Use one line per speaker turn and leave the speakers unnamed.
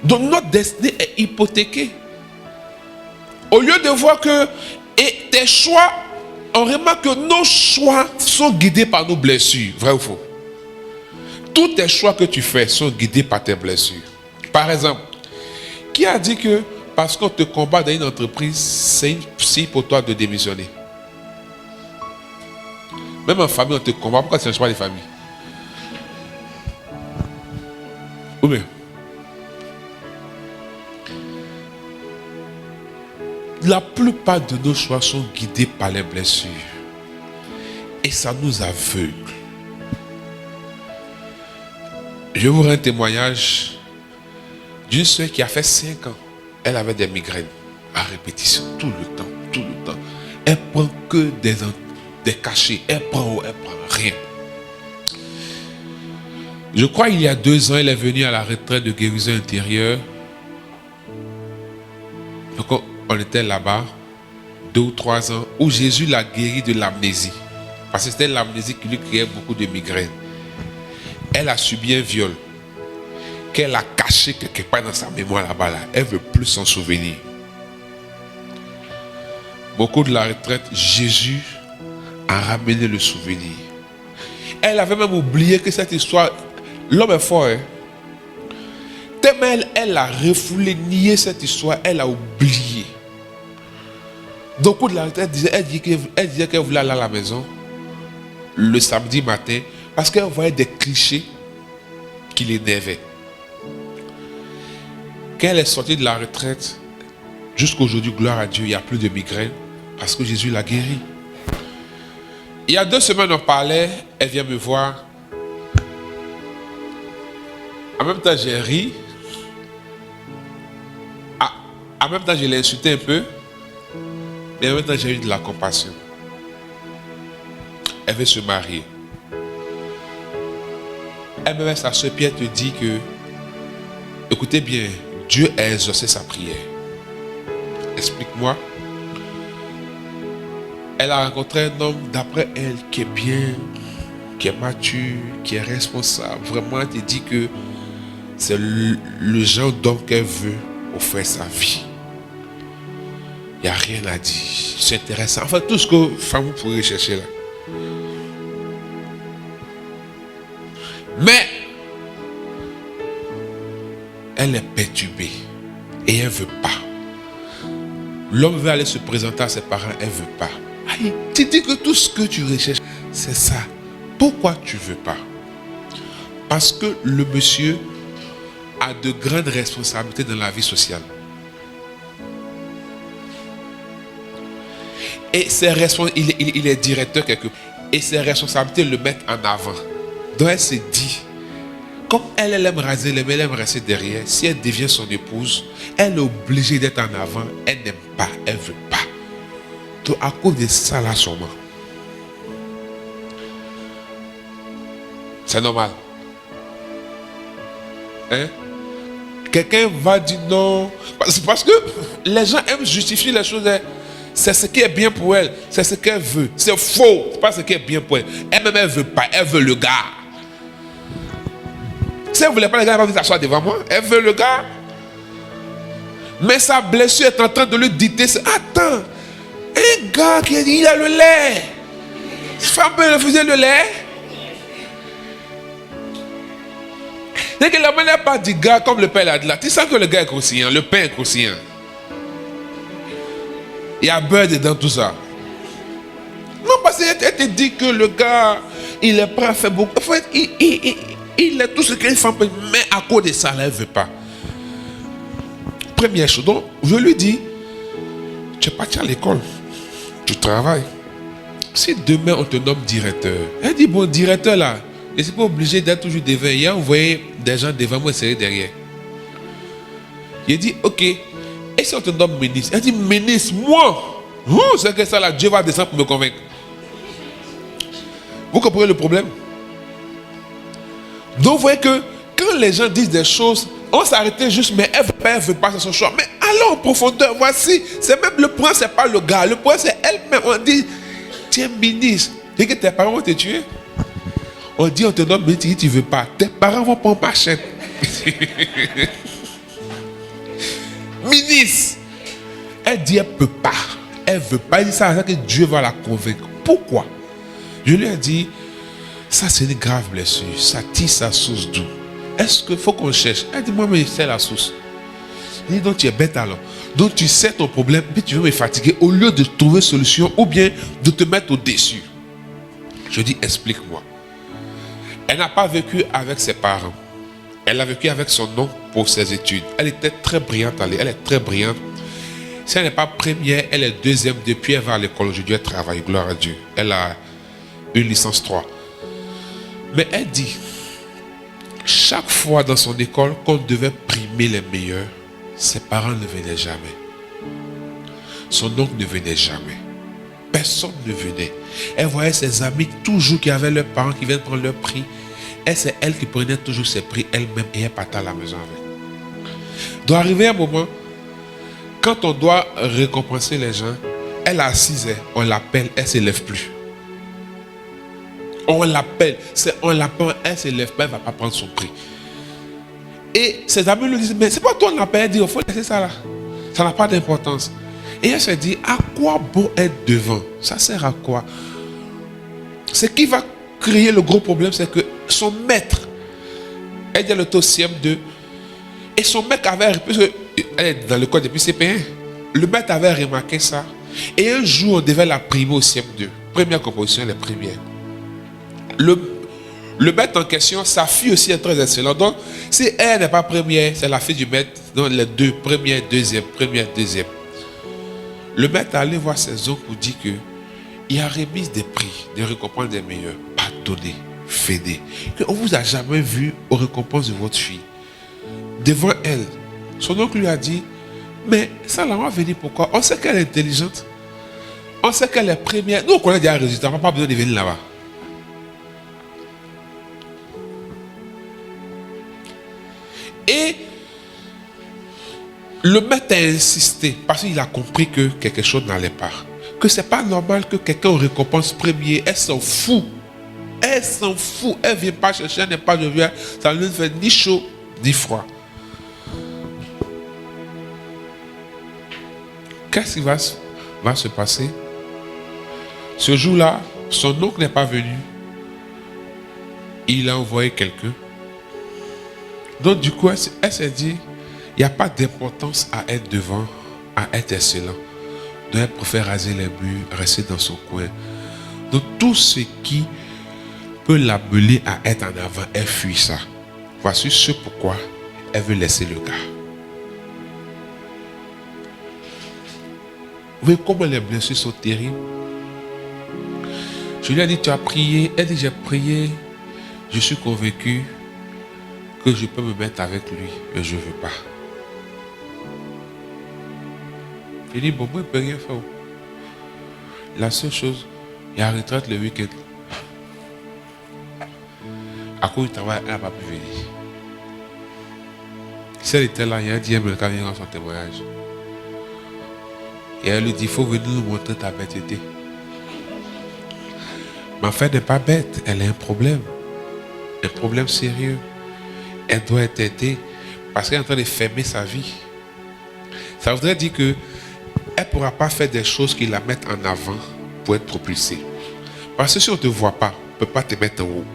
Donc notre destinée est hypothéquée. Au lieu de voir que et tes choix, on remarque que nos choix sont guidés par nos blessures. Vrai ou faux? Tous tes choix que tu fais sont guidés par tes blessures. Par exemple, qui a dit que parce qu'on te combat dans une entreprise, c'est si pour toi de démissionner? Même en famille, on te combat. Pourquoi tu ne changes pas les familles? Ou bien? La plupart de nos choix sont guidés par les blessures. Et ça nous aveugle. Je vous rends un témoignage d'une soeur qui a fait 5 ans. Elle avait des migraines à répétition, tout le temps. Elle prend que des cachets. Elle prend rien. Je crois il y a 2 ans, elle est venue à la retraite de guérison intérieure. Donc on était là-bas, 2 ou 3 ans, où Jésus l'a guéri de l'amnésie. Parce que c'était l'amnésie qui lui créait beaucoup de migraines. Elle a subi un viol qu'elle a caché quelque part dans sa mémoire là-bas. Elle ne veut plus s'en souvenir. Au cours de la retraite, Jésus a ramené le souvenir. Elle avait même oublié que cette histoire, l'homme est fort. Tellement elle a refoulé, nié cette histoire, elle a oublié. Donc, au cours de la retraite, elle disait qu'elle voulait aller à la maison le samedi matin parce qu'elle voyait des clichés qui l'énervaient. Quand elle est sortie de la retraite, jusqu'aujourd'hui, gloire à Dieu, il n'y a plus de migraine parce que Jésus l'a guérie. Il y a 2 semaines, on parlait, elle vient me voir. En même temps, j'ai ri. En même temps, je l'ai insulté un peu. Mais en même temps, j'ai eu de la compassion. Elle veut se marier. Elle-même, sa soeur Pierre te dit que, écoutez bien, Dieu a exaucé sa prière. Explique-moi. Elle a rencontré un homme d'après elle qui est bien, qui est mature, qui est responsable. Vraiment, elle te dit que c'est le genre d'homme qu'elle veut offrir sa vie. Il n'y a rien à dire. C'est intéressant. Enfin, tout ce que femme pourrait chercher là. Mais elle est perturbée et elle ne veut pas. L'homme veut aller se présenter à ses parents, elle ne veut pas. Aïe, tu dis que tout ce que tu recherches, c'est ça. Pourquoi tu ne veux pas? Parce que le monsieur a de grandes responsabilités dans la vie sociale. Et il est directeur quelque part. Et ses responsabilités le mettent en avant. Donc elle se dit, comme elle aime raser les mains, elle aime rester derrière. Si elle devient son épouse, elle est obligée d'être en avant. Elle n'aime pas, elle ne veut pas. Donc à cause de ça là sûrement. C'est normal. Hein? Quelqu'un va dire non. Parce que les gens aiment justifier les choses. C'est ce qui est bien pour elle. C'est ce qu'elle veut. C'est faux. C'est pas ce qui est bien pour elle. Elle-même, elle ne veut pas. Elle veut le gars. Si elle ne voulait pas le gars, elle va venir s'asseoir devant moi. Elle veut le gars. Mais sa blessure est en train de lui dicter. Attends. Un gars qui a dit, il a le lait. Cette femme peut refuser le lait. C'est que la main n'est pas du gars comme le père l'a dit là. Tu sens que le gars est conscient. Le père est conscient. Il y a beurre dedans tout ça. Non, parce qu'elle te dit que le gars, il est prêt à faire beaucoup. En fait, il est tout ce qu'une femme peut. Mais à cause de ça, elle ne veut pas. Première chose, donc, je lui dis, tu es parti à l'école. Tu travailles. Si demain on te nomme directeur, elle dit, bon, directeur là, je ne suis pas obligé d'être toujours devant. Il a envoyé des gens devant moi et c'est derrière. Il dit, ok. Et si on te nomme ministre? Elle dit, ministre, moi, c'est que ça là, Dieu va descendre pour me convaincre. Vous comprenez le problème? Donc vous voyez que quand les gens disent des choses, on s'arrêtait juste, mais elle ne veut pas, c'est son choix. Mais allons en profondeur, voici, c'est même le point, c'est pas le gars, le point c'est elle-même. On dit, tu es ministre, et que tes parents vont te tuer. On dit, on te nomme ministre, tu ne veux pas, tes parents vont prendre machette. finisse. Elle dit, elle ne peut pas. Elle ne veut pas. Elle dit ça, que Dieu va la convaincre. Pourquoi? Je lui ai dit, ça c'est une grave blessure. Ça tire sa source d'où? Est-ce qu'il faut qu'on cherche? Elle dit, moi, mais c'est la source. Je dis, donc tu es bête alors. Donc tu sais ton problème, puis tu veux me fatiguer au lieu de trouver solution ou bien de te mettre au-dessus. Je dis, explique-moi. Elle n'a pas vécu avec ses parents. Elle a vécu avec son oncle pour ses études. Elle était très brillante. Elle est très brillante. Si elle n'est pas première, elle est deuxième. Depuis, elle va à l'école. Aujourd'hui, elle travaille. Gloire à Dieu. Elle a une licence 3. Mais elle dit, chaque fois dans son école, qu'on devait primer les meilleurs, ses parents ne venaient jamais. Son oncle ne venait jamais. Personne ne venait. Elle voyait ses amis toujours qui avaient leurs parents qui viennent prendre leur prix. Et c'est elle qui prenait toujours ses prix elle-même et elle partait à la maison avec. Doit arriver un moment, quand on doit récompenser les gens, elle est assise, on l'appelle, elle ne se lève plus. On l'appelle, elle ne se lève pas, elle ne va pas prendre son prix. Et ses amis lui disent, mais c'est pas toi on l'appelle, elle dit, il faut laisser ça là. Ça n'a pas d'importance. Et elle se dit, à quoi bon être devant? Ça sert à quoi? Ce qui va créer le gros problème, c'est que son maître, elle dit le taux CM2, et son maître avait, puisque elle est dans le code depuis CP1, le maître avait remarqué ça. Et un jour, on devait la primer au CM2. Première composition, les premières. Le maître en question, sa fille aussi est très excellente. Donc, si elle n'est pas première, c'est la fille du maître. Donc, les deux, première, deuxième, première, deuxième. Le maître est allé voir ses oncles pour dire que il y a remise des prix, des récompenses des meilleurs. Pardonnez, venez. On ne vous a jamais vu aux récompenses de votre fille. Devant elle, son oncle lui a dit, mais ça là, on va venir pourquoi? On sait qu'elle est intelligente. On sait qu'elle est première. Nous, on connaît déjà un résultat. On n'a pas besoin de venir là-bas. Et le maître a insisté parce qu'il a compris que quelque chose n'allait pas. Que c'est pas normal que quelqu'un récompense premier. Elle s'en fout. Elle s'en fout. Elle ne vient pas chercher, elle n'est pas de vieux. Ça ne lui fait ni chaud ni froid. Qu'est-ce qui va se passer? Ce jour-là, son oncle n'est pas venu. Il a envoyé quelqu'un. Donc du coup, elle s'est dit, il n'y a pas d'importance à être devant, à être excellent. Donc elle préfère raser les murs, rester dans son coin. Donc tout ce qui peut l'amener à être en avant, elle fuit ça. Voici ce pourquoi elle veut laisser le gars. Vous voyez comment les blessures sont terribles. Je lui ai dit, tu as prié. Elle dit, j'ai prié. Je suis convaincu que je peux me mettre avec lui, mais je ne veux pas. Je dis, bon, moi, je ne peux rien faire. La seule chose, il y a retraite le week-end. À cause du travail, elle n'a pas pu venir. Si elle était là, il y a un diable qui vient dans son témoignage. Et elle lui dit, il faut venir nous montrer ta bêteté. Mais en fait, elle n'est pas bête, elle a un problème sérieux. Elle doit être aidée parce qu'elle est en train de fermer sa vie. Ça voudrait dire qu'elle ne pourra pas faire des choses qui la mettent en avant pour être propulsée. Parce que si on ne te voit pas, on ne peut pas te mettre en haut.